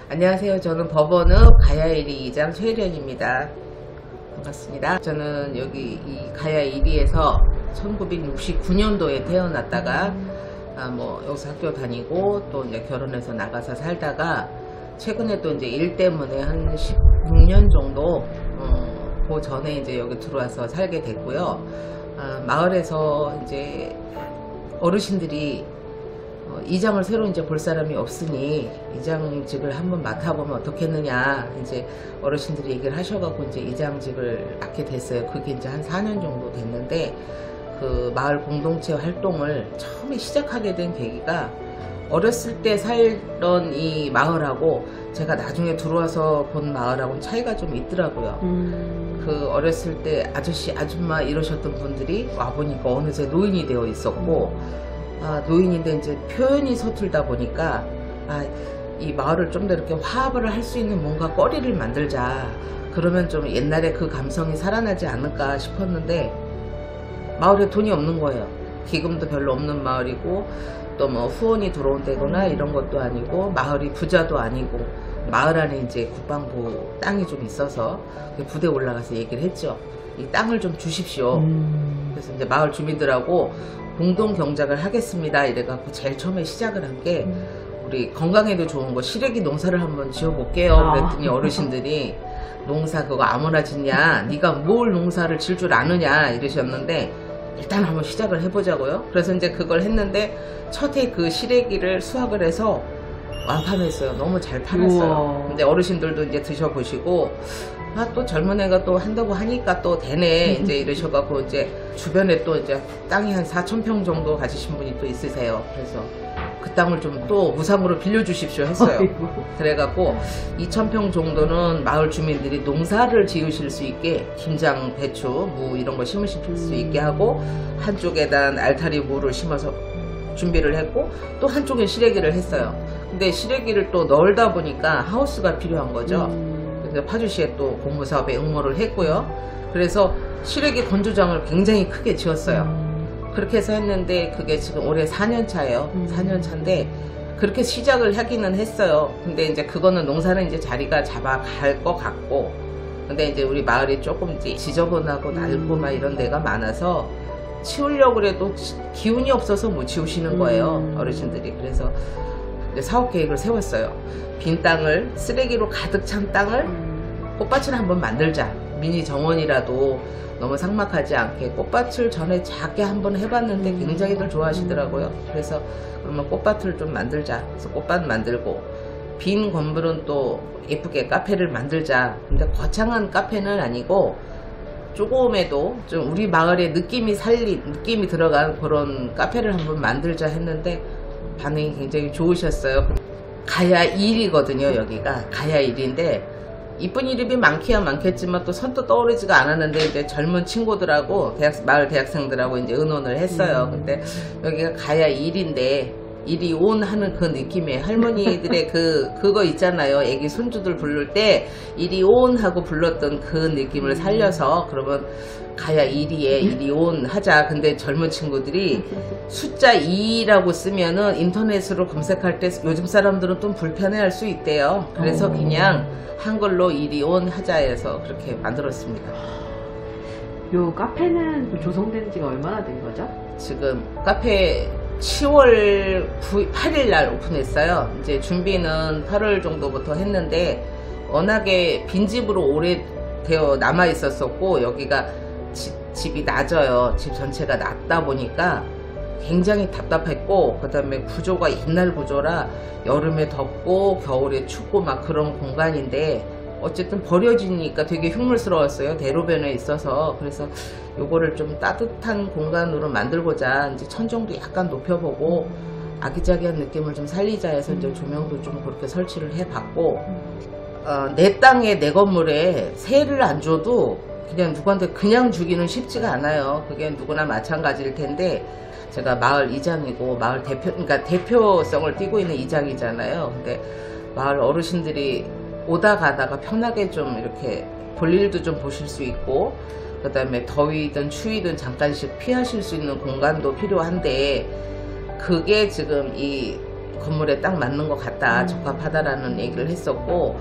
안녕하세요. 저는 법원의 가야1리 2장 최혜련입니다. 반갑습니다. 저는 여기 이 가야1리에서 1969년도에 태어났다가 여기서 학교 다니고 또 이제 결혼해서 나가서 살다가 최근에 또 이제 일 때문에 한 16년 정도 그 전에 이제 여기 들어와서 살게 됐고요. 마을에서 이제 어르신들이 이장을 새로 이제 볼 사람이 없으니 이장직을 한번 맡아보면 어떻겠느냐 이제 어르신들이 얘기를 하셔갖고 이제 이장직을 맡게 됐어요. 그게 이제 한 4년 정도 됐는데 그 마을 공동체 활동을 처음에 시작하게 된 계기가 어렸을 때 살던 이 마을하고 제가 나중에 들어와서 본 마을하고는 차이가 좀 있더라고요. 그 어렸을 때 아저씨 아줌마 이러셨던 분들이 와보니까 어느새 노인이 되어 있었고 노인인데 이제 표현이 서툴다 보니까 이 마을을 좀 더 이렇게 화합을 할 수 있는 뭔가 거리를 만들자. 그러면 좀 옛날에 그 감성이 살아나지 않을까 싶었는데 마을에 돈이 없는 거예요. 기금도 별로 없는 마을이고 또 뭐 후원이 들어온다거나 이런 것도 아니고 마을이 부자도 아니고 마을 안에 이제 국방부 땅이 좀 있어서 부대 올라가서 얘기를 했죠. 이 땅을 좀 주십시오. 그래서 이제 마을 주민들하고 공동 경작을 하겠습니다. 이래갖고 제일 처음에 시작을 한 게 우리 건강에도 좋은 거 시래기 농사를 한번 지어볼게요. 그랬더니 어르신들이 농사 그거 아무나 짓냐? 네가 뭘 농사를 질 줄 아느냐? 이러셨는데 일단 한번 시작을 해보자고요. 그래서 이제 그걸 했는데 첫 해 그 시래기를 수확을 해서 완판했어요. 너무 잘 팔았어요. 우와. 근데 어르신들도 이제 드셔보시고 또 젊은 애가 또 한다고 하니까 또 되네 이제 이러셔갖고 이제 주변에 또 이제 땅이 한 4,000평 정도 가지신 분이 또 있으세요. 그래서 그 땅을 좀 또 무상으로 빌려주십시오 했어요. 그래갖고 2,000평 정도는 마을 주민들이 농사를 지으실 수 있게 김장, 배추, 무 이런 거 심으실 수 있게 하고 한쪽에다 알타리 무를 심어서 준비를 했고 또 한쪽에 시래기를 했어요. 근데 시래기를 또 널다 보니까 하우스가 필요한 거죠. 그래서 파주시에 또 공무사업에 응모를 했고요. 그래서 시래기 건조장을 굉장히 크게 지었어요. 그렇게 해서 했는데 그게 지금 올해 4년 차예요. 4년 차인데 그렇게 시작을 하기는 했어요. 근데 이제 그거는 농사는 이제 자리가 잡아갈 것 같고 근데 이제 우리 마을이 조금 이제 지저분하고 낡고 막 이런 데가 많아서 치우려고 해도 기운이 없어서 못 치우시는 거예요. 어르신들이. 그래서 이제 사업 계획을 세웠어요. 빈 땅을 쓰레기로 가득 찬 땅을 꽃밭을 한번 만들자. 미니 정원이라도 너무 삭막하지 않게 꽃밭을 전에 작게 한번 해봤는데 굉장히들 좋아하시더라고요. 그래서 그러면 꽃밭을 좀 만들자. 그래서 꽃밭 만들고 빈 건물은 또 예쁘게 카페를 만들자. 근데 거창한 카페는 아니고 조금에도 좀 우리 마을의 느낌이 들어간 그런 카페를 한번 만들자 했는데 반응이 굉장히 좋으셨어요. 가야1이거든요. 여기가 가야1인데 이쁜 이름이 많기야 많겠지만 또 선뜻 떠오르지가 않았는데 이제 젊은 친구들하고 마을 대학생들하고 이제 의논을 했어요. 근데 여기가 가야1인데 이리 온 하는 그 느낌이에요. 할머니들의 그거 있잖아요. 애기 손주들 부를 때 이리 온 하고 불렀던 그 느낌을 살려서 그러면 가야1리에 이리 온 하자. 근데 젊은 친구들이 숫자 2라고 쓰면은 인터넷으로 검색할 때 요즘 사람들은 좀 불편해할 수 있대요. 그래서 그냥 한글로 이리 온 하자 해서 그렇게 만들었습니다. 요 카페는 조성된 지가 얼마나 된 거죠? 지금 카페 10월 8일 날 오픈했어요. 이제 준비는 8월 정도부터 했는데 워낙에 빈집으로 오래되어 남아 있었었고 여기가 집이 낮아요. 집 전체가 낮다 보니까 굉장히 답답했고 그 다음에 구조가 옛날 구조라 여름에 덥고 겨울에 춥고 막 그런 공간인데 어쨌든 버려지니까 되게 흉물스러웠어요. 대로변에 있어서. 그래서 요거를 좀 따뜻한 공간으로 만들고자 이제 천정도 약간 높여보고 아기자기한 느낌을 좀 살리자 해서 이제 조명도 좀 그렇게 설치를 해봤고 내 땅에 내 건물에 세를 안 줘도 그냥 누구한테 그냥 주기는 쉽지가 않아요. 그게 누구나 마찬가지일 텐데 제가 마을 이장이고 마을 그러니까 대표성을 띠고 있는 이장이잖아요. 근데 마을 어르신들이 오다 가다가 편하게 좀 이렇게 볼일도 좀 보실 수 있고 그 다음에 더위든 추위든 잠깐씩 피하실 수 있는 공간도 필요한데 그게 지금 이 건물에 딱 맞는 것 같다, 적합하다라는 얘기를 했었고,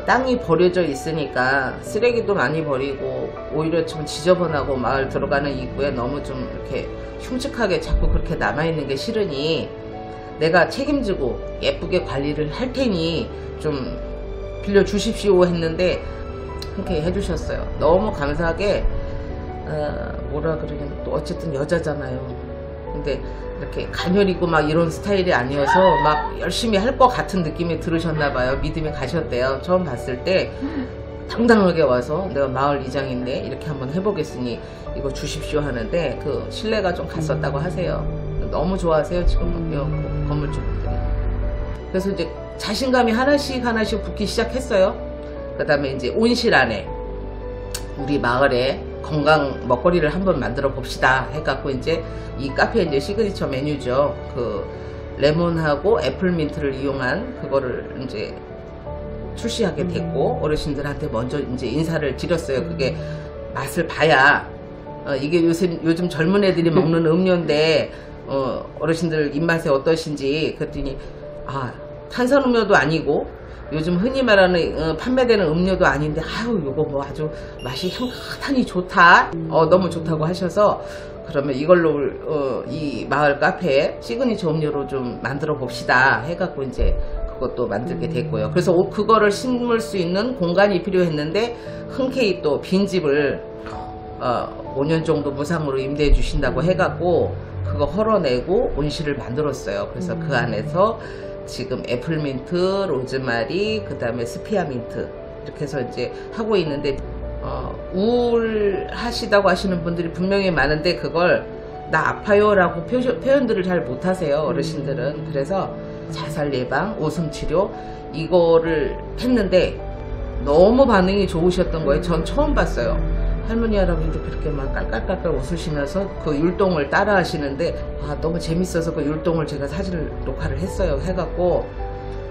땅이 버려져 있으니까 쓰레기도 많이 버리고 오히려 좀 지저분하고 마을 들어가는 입구에 너무 좀 이렇게 흉측하게 자꾸 그렇게 남아있는 게 싫으니 내가 책임지고 예쁘게 관리를 할 테니 좀 빌려주십시오 했는데 흔쾌히 해주셨어요. 너무 감사하게. 뭐라 그러긴, 또 어쨌든 여자잖아요. 근데 이렇게 가녀리고 막 이런 스타일이 아니어서 막 열심히 할 것 같은 느낌이 들으셨나봐요. 믿음이 가셨대요. 처음 봤을 때 당당하게 와서 내가 마을 이장인데 이렇게 한번 해보겠으니 이거 주십시오 하는데 그 신뢰가 좀 갔었다고 하세요. 너무 좋아하세요 지금 건물주분들이. 그래서 이제 자신감이 하나씩 붙기 시작했어요. 그 다음에 이제 온실 안에 우리 마을에 건강 먹거리를 한번 만들어 봅시다 해갖고 이제 이 카페 이제 시그니처 메뉴죠. 그 레몬하고 애플민트를 이용한 그거를 이제 출시하게 됐고 어르신들한테 먼저 이제 인사를 드렸어요. 그게 맛을 봐야 이게 요즘 젊은 애들이 먹는 음료인데 어르신들 입맛에 어떠신지 그랬더니 탄산음료도 아니고 요즘 흔히 말하는 판매되는 음료도 아닌데 아유 요거 뭐 아주 맛이 향긋하니 좋다, 너무 좋다고 하셔서 그러면 이걸로 이 마을 카페에 시그니처 음료로 좀 만들어 봅시다 해갖고 이제 그것도 만들게 됐고요. 그래서 그거를 심을 수 있는 공간이 필요했는데 흔쾌히 또 빈집을 5년 정도 무상으로 임대해 주신다고 해갖고 그거 헐어내고 온실을 만들었어요. 그래서 그 안에서 지금 애플민트, 로즈마리, 그 다음에 스피아민트 이렇게 해서 이제 하고 있는데 우울하시다고 하시는 분들이 분명히 많은데 그걸 나 아파요 라고 표현들을 잘 못하세요 어르신들은. 그래서 자살 예방, 오줌 치료 이거를 했는데 너무 반응이 좋으셨던 거예요. 전 처음 봤어요. 할머니 할아버지도 그렇게 막 깔깔깔깔 웃으시면서 그 율동을 따라 하시는데 너무 재밌어서 그 율동을 제가 사진 녹화를 했어요. 해갖고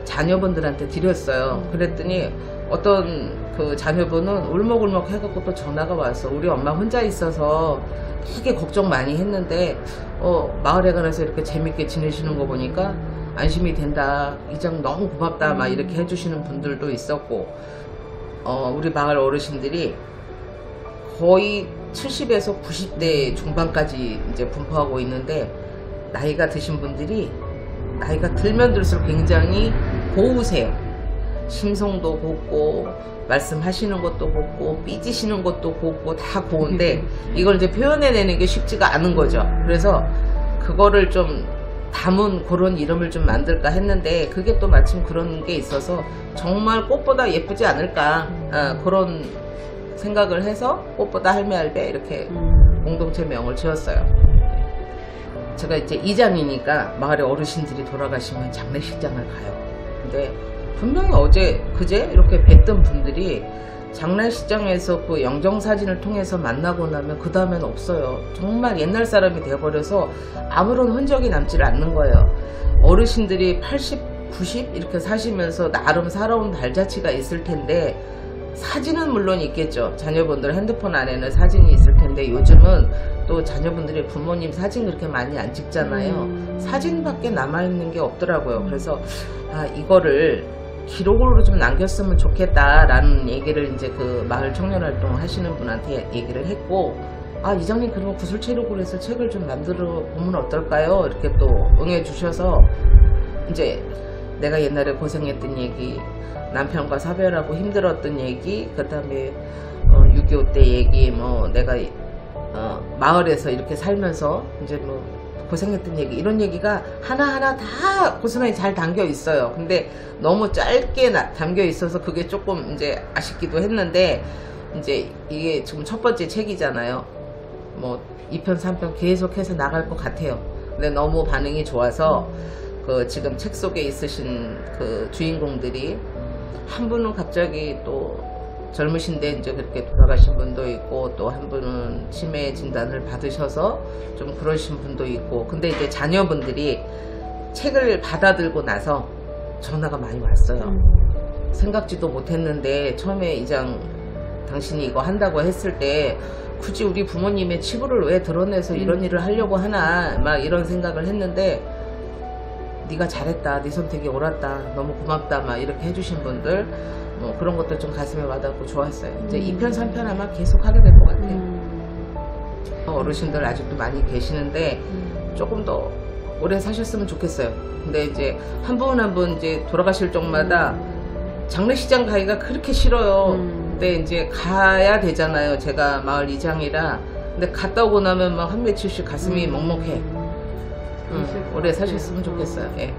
자녀분들한테 드렸어요. 그랬더니 어떤 그 자녀분은 울먹울먹 해갖고 또 전화가 와서 우리 엄마 혼자 있어서 되게 걱정 많이 했는데 마을에 가서 이렇게 재밌게 지내시는 거 보니까 안심이 된다, 이장 너무 고맙다 막 이렇게 해주시는 분들도 있었고 우리 마을 어르신들이 거의 70에서 90대 중반까지 이제 분포하고 있는데 나이가 드신 분들이 나이가 들면 들수록 굉장히 고우세요. 심성도 곱고 말씀하시는 것도 곱고 삐지시는 것도 곱고 다 고운데 이걸 이제 표현해내는 게 쉽지가 않은 거죠. 그래서 그거를 좀 담은 그런 이름을 좀 만들까 했는데 그게 또 마침 그런 게 있어서 정말 꽃보다 예쁘지 않을까 그런 생각을 해서 꽃보다 할매할배 이렇게 공동체 명을 지었어요. 제가 이제 이장이니까 마을에 어르신들이 돌아가시면 장례식장을 가요. 근데 분명히 그제 이렇게 뵀던 분들이 장례식장에서 그 영정사진을 통해서 만나고 나면 그 다음엔 없어요. 정말 옛날 사람이 되어버려서 아무런 흔적이 남지를 않는 거예요. 어르신들이 80, 90 이렇게 사시면서 나름 살아온 달자치가 있을 텐데 사진은 물론 있겠죠. 자녀분들 핸드폰 안에는 사진이 있을 텐데 요즘은 또 자녀분들이 부모님 사진 그렇게 많이 안 찍잖아요. 사진밖에 남아있는 게 없더라고요. 그래서 이거를 기록으로 좀 남겼으면 좋겠다라는 얘기를 이제 그 마을 청년활동 하시는 분한테 얘기를 했고 이장님 그러면 구슬체력으로 해서 책을 좀 만들어 보면 어떨까요? 이렇게 또 응해 주셔서 이제 내가 옛날에 고생했던 얘기, 남편과 사별하고 힘들었던 얘기, 그 다음에 6.25 때 얘기, 뭐 내가 마을에서 이렇게 살면서 이제 뭐 고생했던 얘기, 이런 얘기가 하나하나 다 고스란히 잘 담겨 있어요. 근데 너무 짧게 담겨 있어서 그게 조금 이제 아쉽기도 했는데 이제 이게 지금 첫 번째 책이잖아요. 뭐 2편 3편 계속해서 나갈 것 같아요. 근데 너무 반응이 좋아서 그 지금 책 속에 있으신 그 주인공들이 한 분은 갑자기 또 젊으신데 이제 그렇게 돌아가신 분도 있고 또 한 분은 치매 진단을 받으셔서 좀 그러신 분도 있고 근데 이제 자녀분들이 책을 받아들고 나서 전화가 많이 왔어요. 생각지도 못했는데 처음에 이장 당신이 이거 한다고 했을 때 굳이 우리 부모님의 치부를 왜 드러내서 이런 일을 하려고 하나 막 이런 생각을 했는데 네가 잘했다, 네 선택이 옳았다, 너무 고맙다 막 이렇게 해주신 분들 뭐 그런 것들 좀 가슴에 와닿고 좋았어요. 이제 2편 3편 아마 계속 하게 될 것 같아요. 어르신들 아직도 많이 계시는데 조금 더 오래 사셨으면 좋겠어요. 근데 이제 한 분 한 분 이제 돌아가실 적마다 장례식장 가기가 그렇게 싫어요. 근데 이제 가야 되잖아요. 제가 마을 이장이라. 근데 갔다 오고 나면 막 한 며칠씩 가슴이 먹먹해. 오래 사셨으면 좋겠어요. 예.